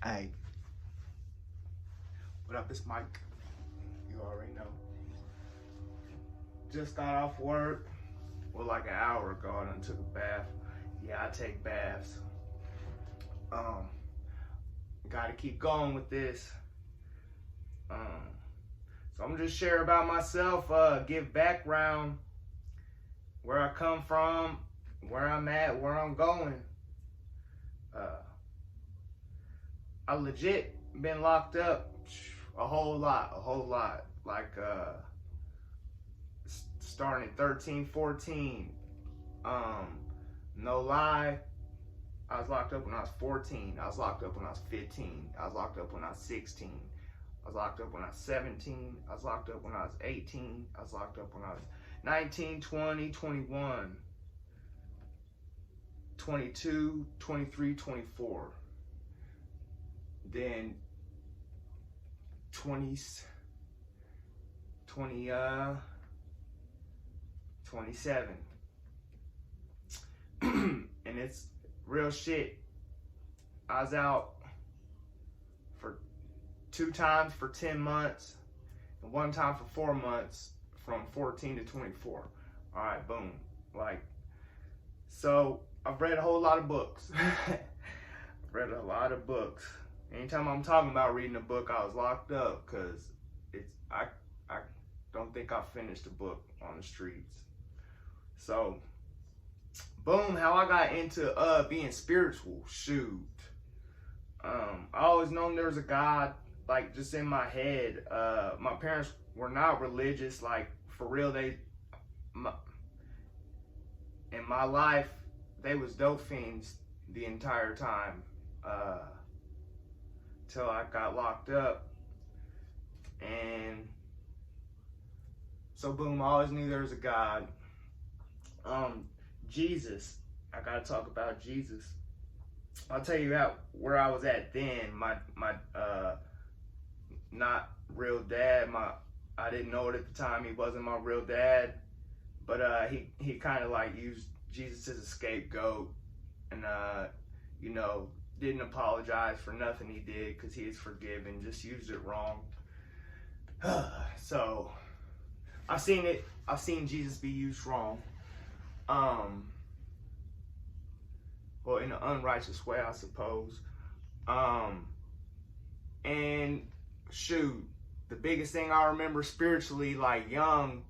Hey, what up? It's Mike. You already know. Just got off work. Well, like an hour ago, I done took a bath. Yeah, I take baths. Um, Gotta keep going with this. So I'm just share about myself, give background, where I come from, where I'm at, where I'm going. I legit been locked up a whole lot. Like starting at 13, 14. No lie, I was locked up when I was 14. I was locked up when I was 15. I was locked up when I was 16. I was locked up when I was 17. I was locked up when I was 18. I was locked up when I was 19, 20, 21, 22, 23, 24. Then 20s, 27. And it's real shit. I was out for 2 times for 10 months and 1 time for 4 months from 14 to 24. All right, boom. Like, so I've read a whole lot of books. Read a lot of books. Anytime I'm talking about reading a book, I was locked up because I don't think I finished a book on the streets. So, boom, how I got into being spiritual. Shoot. I always known there was a God, like, just in my head. My parents were not religious, like, for real. In my life, they was dope fiends the entire time. Till I got locked up. And so boom, I always knew there was a God. Jesus, I gotta talk about Jesus. I'll tell you where I was at then. My not real dad. I didn't know it at the time. He wasn't my real dad, but he kind of like used Jesus as a scapegoat, and didn't apologize for nothing he did because he is forgiven. Just used it wrong. So I've seen Jesus be used wrong. Well, in an unrighteous way, I suppose. And shoot, the biggest thing I remember spiritually, like young,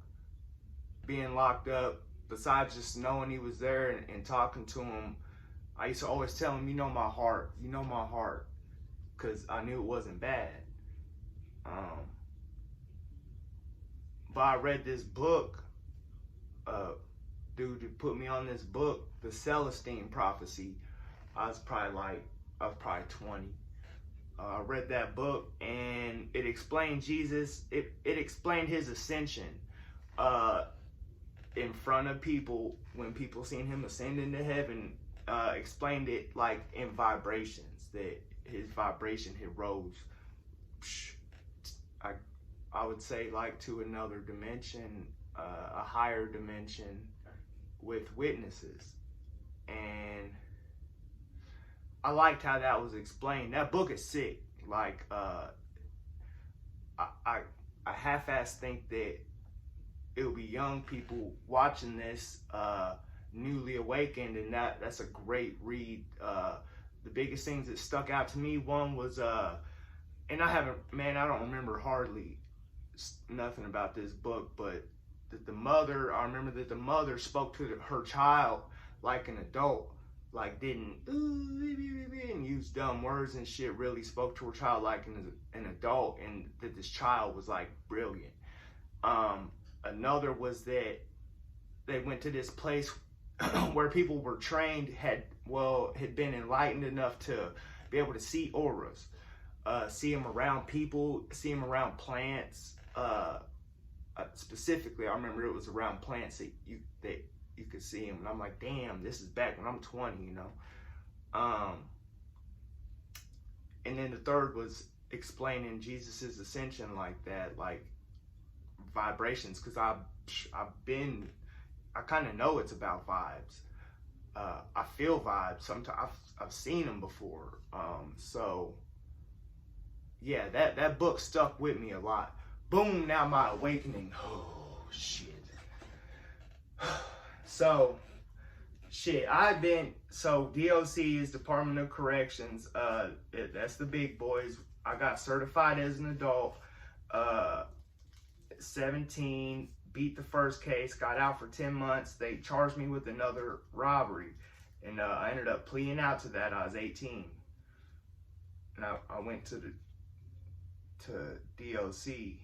being locked up, besides just knowing he was there and talking to him, I used to always tell him, you know my heart, because I knew it wasn't bad. But I read this book, dude who put me on this book, the Celestine Prophecy. I was probably 20. I read that book and it explained Jesus. It explained his ascension in front of people when people seen him ascend into heaven. Explained it like in vibrations, that his vibration had rose. I would say like to another dimension, a higher dimension with witnesses. And I liked how that was explained. That book is sick. Like I half-ass think that it'll be young people watching this, newly awakened, and that's a great read. The biggest things that stuck out to me, one was and I don't remember hardly nothing about this book, but that I remember that the mother spoke to her child like an adult, like didn't and use dumb words and shit, really spoke to her child like an adult, and that this child was like brilliant. Another was that they went to this place where people were trained, had been enlightened enough to be able to see auras, see them around people, see them around plants. Specifically, I remember it was around plants that you could see them, and I'm like, damn, this is back when I'm 20, And then the third was explaining Jesus's ascension like that, like vibrations, because I kind of know it's about vibes. I feel vibes. Sometimes I've seen them before. So yeah, that book stuck with me a lot. Boom, now my awakening. Oh shit. So shit, so DOC is Department of Corrections. That's the big boys. I got certified as an adult. 17, beat the first case, got out for 10 months. They charged me with another robbery, and I ended up pleading out to that. I was 18, and I went to DOC.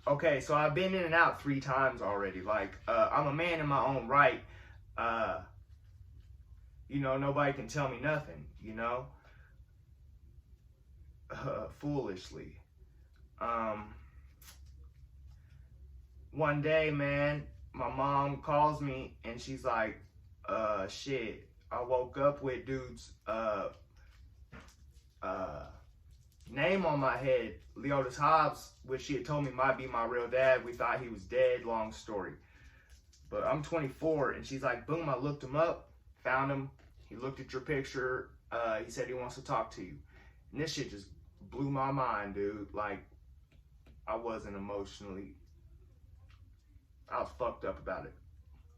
Okay, so I've been in and out 3 times already. Like, I'm a man in my own right. You know, nobody can tell me nothing, you know, foolishly. One day, man, my mom calls me and she's like, shit, I woke up with dude's name on my head, Leotis Hobbs, which she had told me might be my real dad. We thought he was dead, long story. But I'm 24, and she's like, boom, I looked him up, found him. He looked at your picture. He said he wants to talk to you. And this shit just blew my mind, dude. Like, I wasn't emotionally, I was fucked up about it.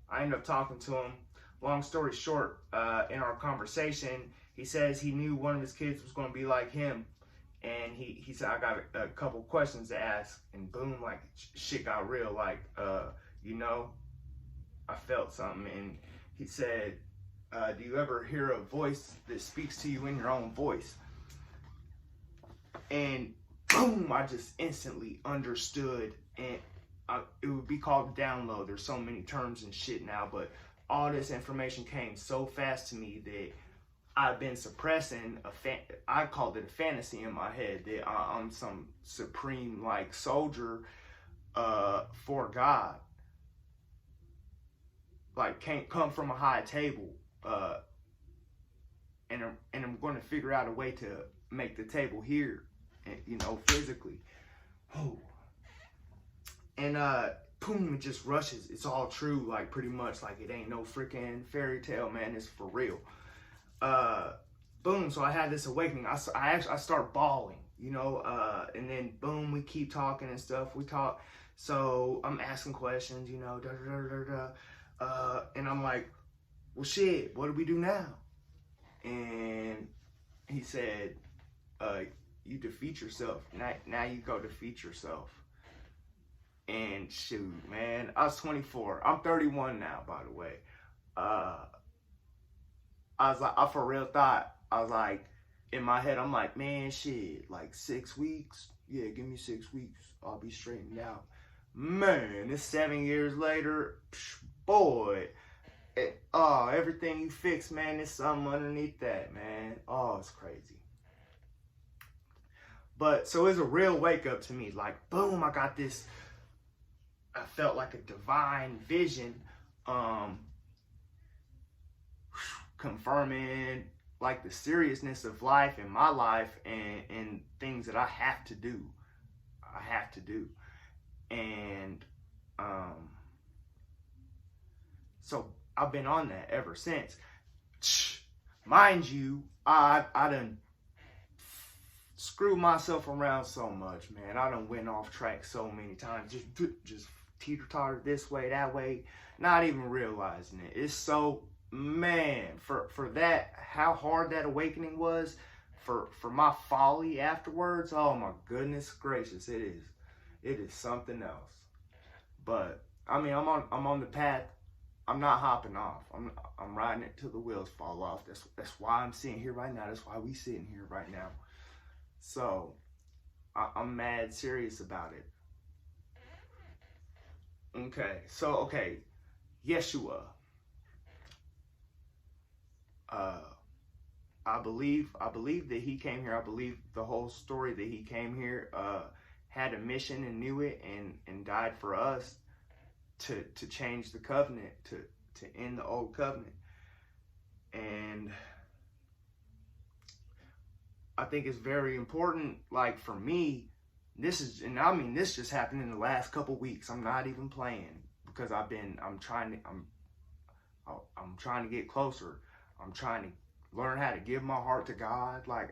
I ended up talking to him. Long story short, in our conversation, he says he knew one of his kids was going to be like him. And he said, I got a couple questions to ask. And boom, like, shit got real. Like, you know, I felt something. And he said, do you ever hear a voice that speaks to you in your own voice? And boom, I just instantly understood. And it would be called download. There's so many terms and shit now, but all this information came so fast to me that I've been suppressing I called it a fantasy in my head that I'm some supreme like soldier for God. Like, can't come from a high table, and I'm going to figure out a way to make the table here, and, you know, physically. Oh. And boom, it just rushes. It's all true, like, pretty much. Like, it ain't no freaking fairy tale, man. It's for real. Boom, so I had this awakening. I start bawling, you know, and then boom, we keep talking and stuff. We talk. So I'm asking questions, you know, and I'm like, well, shit, what do we do now? And he said, you defeat yourself. Now you go defeat yourself. And shoot, man, I was 24. I'm 31 now, by the way. I was like, I for real thought, I was like, in my head, I'm like, man, shit, like 6 weeks? Yeah, give me 6 weeks. I'll be straightened out. Man, it's 7 years later. Boy, everything you fix, man, there's something underneath that, man. Oh, it's crazy. But, so it's a real wake up to me. Like, boom, I got this, I felt like a divine vision, confirming like the seriousness of life in my life and things that I have to do. And so I've been on that ever since. Mind you, I done screwed myself around so much, man. I done went off track so many times. Just teeter-totter this way, that way, not even realizing it. It's so, man, for that, how hard that awakening was, for my folly afterwards, oh my goodness gracious, it is something else. But I mean, I'm on the path. I'm not hopping off. I'm riding it till the wheels fall off. That's why I'm sitting here right now. That's why we sitting here right now. So I'm mad serious about it. Okay, so okay, Yeshua. I believe that he came here. I believe the whole story that he came here, had a mission and knew it, and died for us to change the covenant, to end the old covenant. And I think it's very important, like for me, this just happened in the last couple weeks. I'm not even playing, because I'm trying to get closer. I'm trying to learn how to give my heart to God. Like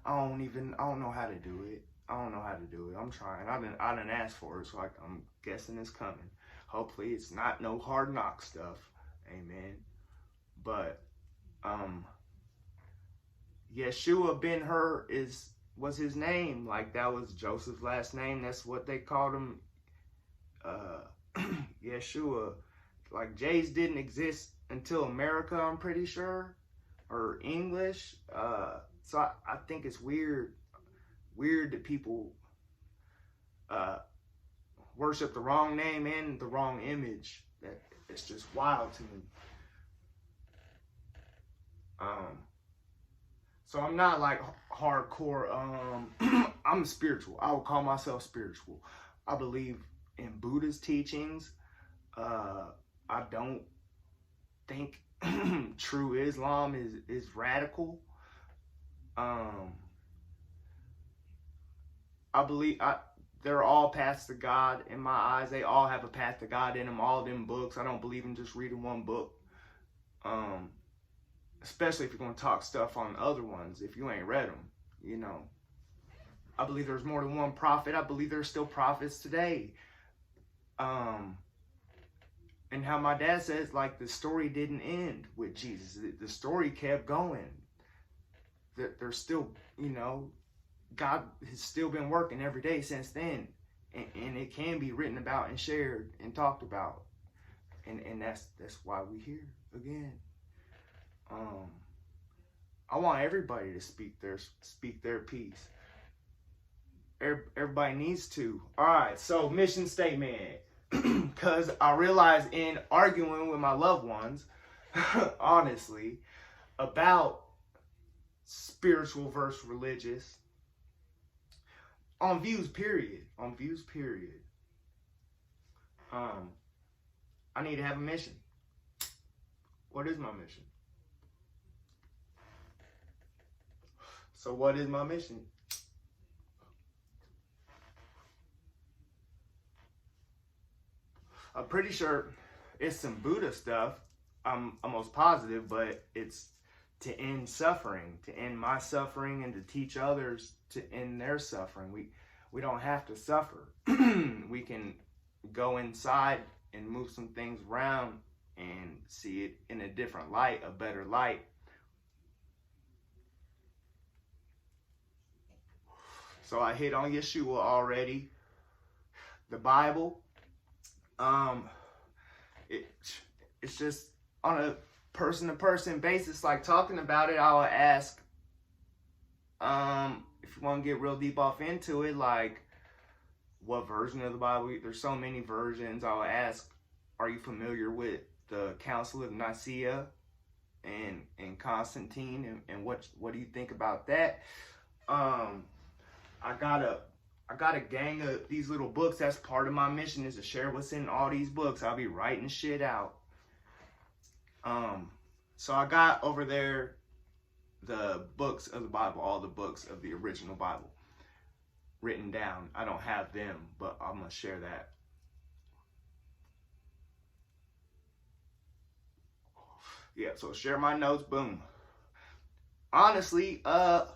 I don't know how to do it. I don't know how to do it. I'm trying. I didn't ask for it, so I'm guessing it's coming. Hopefully it's not no hard knock stuff. Amen. But Yeshua ben Hur was his name. Like that was Joseph's last name. That's what they called him. Yeshua. Like J's didn't exist until America, I'm pretty sure, or English. So I think it's weird that people worship the wrong name and the wrong image. It's just wild to me. So I'm not like hardcore. I'm spiritual. I would call myself spiritual. I believe in Buddha's teachings. I don't think true Islam is radical. I believe they're all paths to God in my eyes. They all have a path to God in them. All them books. I don't believe in just reading one book. Especially if you're going to talk stuff on other ones, if you ain't read them, you know. I believe there's more than one prophet. I believe there's still prophets today. And how my dad says, like, the story didn't end with Jesus. The story kept going. There's still, you know, God has still been working every day since then. And it can be written about and shared and talked about. And that's why we're here again. I want everybody to speak their piece. Everybody needs to. All right, so mission statement. Because I realize in arguing with my loved ones, honestly, about spiritual versus religious, on views period, I need to have a mission. What is my mission? So what is my mission? I'm pretty sure it's some Buddha stuff. I'm almost positive, but it's to end suffering, to end my suffering, and to teach others to end their suffering. We don't have to suffer. We can go inside and move some things around and see it in a different light, a better light. So I hit on Yeshua already. The Bible. It's just on a person-to-person basis, like talking about it, I would ask, if you want to get real deep off into it, like, what version of the Bible? There's so many versions. I would ask, are you familiar with the Council of Nicaea and Constantine, and what do you think about that? I got a gang of these little books. That's part of my mission, is to share what's in all these books. I'll be writing shit out. So I got over there the books of the Bible, all the books of the original Bible written down. I don't have them, but I'm gonna share that. Yeah, so share my notes, boom. Honestly, I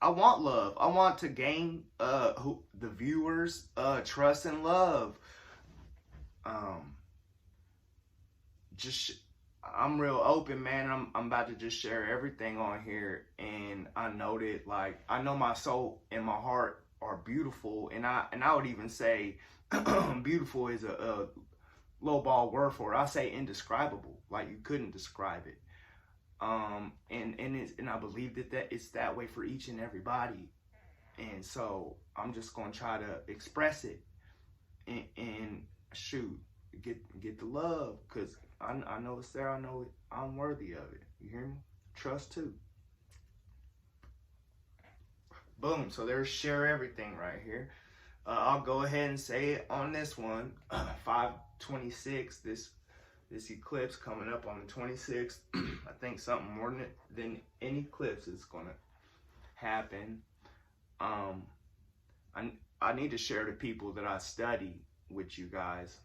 want love. I want to gain the viewers trust and love. I'm real open, man. I'm about to just share everything on here, and I know that, like, I know my soul and my heart are beautiful, and I would even say beautiful is a low ball word for it. I say indescribable, like you couldn't describe it. And I believe that it's that way for each and everybody. And so I'm just gonna try to express it and shoot, get the love, because I know it's there. I know I'm worthy of it. You hear me? Trust too. Boom. So there's share everything right here. I'll go ahead and say it on this one. 5/26. This eclipse coming up on the 26th. I think something more than any eclipse is gonna happen. I need to share the people that I study with you guys.